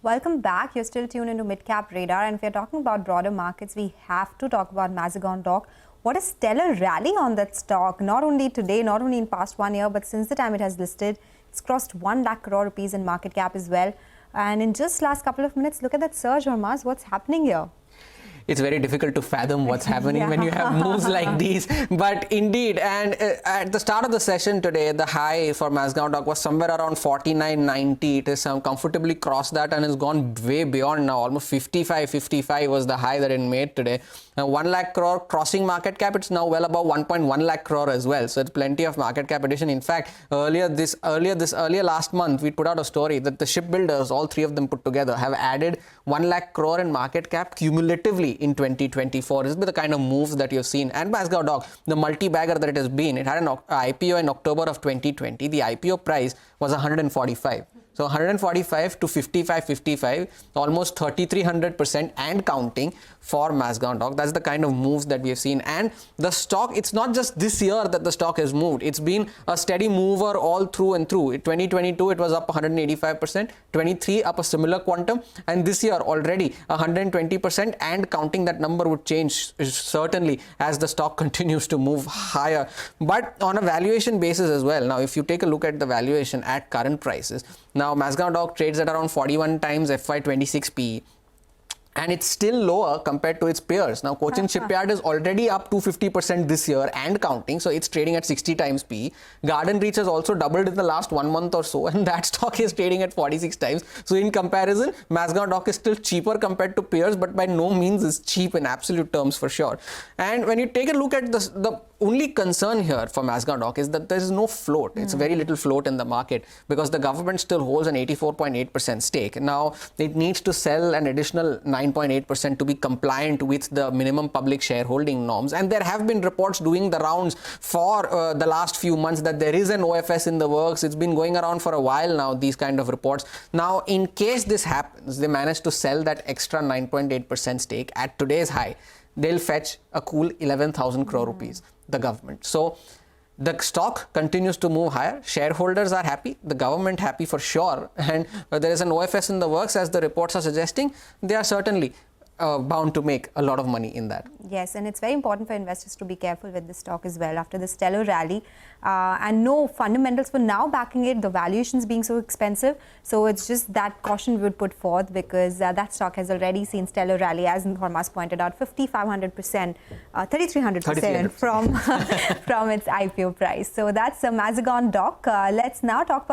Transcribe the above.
Welcome back. You're still tuned into Midcap Radar, and if we're talking about broader markets, we have to talk about Mazagon Dock. What a stellar rally on that stock, not only today, not only in past 1 year, but since the time it has listed. It's crossed 1 lakh crore rupees in market cap as well. And in just last couple of minutes, look at that surge, Hormaz. What's happening here? It's very difficult to fathom what's happening when you have moves like these. But indeed, and at the start of the session today, the high for Mazagon Dock was somewhere around 49.90. It has comfortably crossed that and has gone way beyond now. Almost 55 was the high that it made today. 1 lakh crore crossing market cap. It's now well above 1.1 lakh crore as well. So it's plenty of market cap addition. In fact, earlier last month, we put out a story that the shipbuilders, all three of them put together, have added 1 lakh crore in market cap cumulatively in 2024. This is the kind of moves that you've seen. And Mazagon Dock, the multi-bagger that it has been, it had an IPO in October of 2020. The IPO price was 145. So 145 to 55, almost 3,300% and counting for Mazagon Dock. That's the kind of moves that we have seen. And the stock, it's not just this year that the stock has moved. It's been a steady mover all through and through. In 2022, it was up 185%, 23 up a similar quantum. And this year already 120% and counting. That number would change certainly as the stock continues to move higher. But on a valuation basis as well. Now, if you take a look at the valuation at current prices, now Mazagon Dock trades at around 41 times FY26 PE. And it's still lower compared to its peers. Now, Cochin Shipyard is already up 250% this year and counting. So it's trading at 60 times PE. Garden Reach has also doubled in the last 1 month or so. And that stock is trading at 46 times. So in comparison, Mazagon Dock is still cheaper compared to peers, but by no means is cheap in absolute terms for sure. And when you take a look at the only concern here for Mazagon Dock is that there is no float. It's very little float in the market because the government still holds an 84.8% stake. Now, it needs to sell an additional 9.8% to be compliant with the minimum public shareholding norms. And there have been reports doing the rounds for the last few months that there is an OFS in the works. It's been going around for a while now, these kind of reports. Now, in case this happens, they manage to sell that extra 9.8% stake at today's high, they'll fetch a cool 11,000 crore rupees, the government. So the stock continues to move higher. Shareholders are happy, the government happy for sure. And there is an OFS in the works, as the reports are suggesting. They are certainly bound to make a lot of money in that. Yes, and it's very important for investors to be careful with this stock as well after the stellar rally. And no fundamentals for now backing it, the valuations being so expensive. So it's just that caution we would put forth because that stock has already seen stellar rally, as Hormaz pointed out, 5,500%, 3,300% from its IPO price. So that's Mazagon Dock. Let's now talk about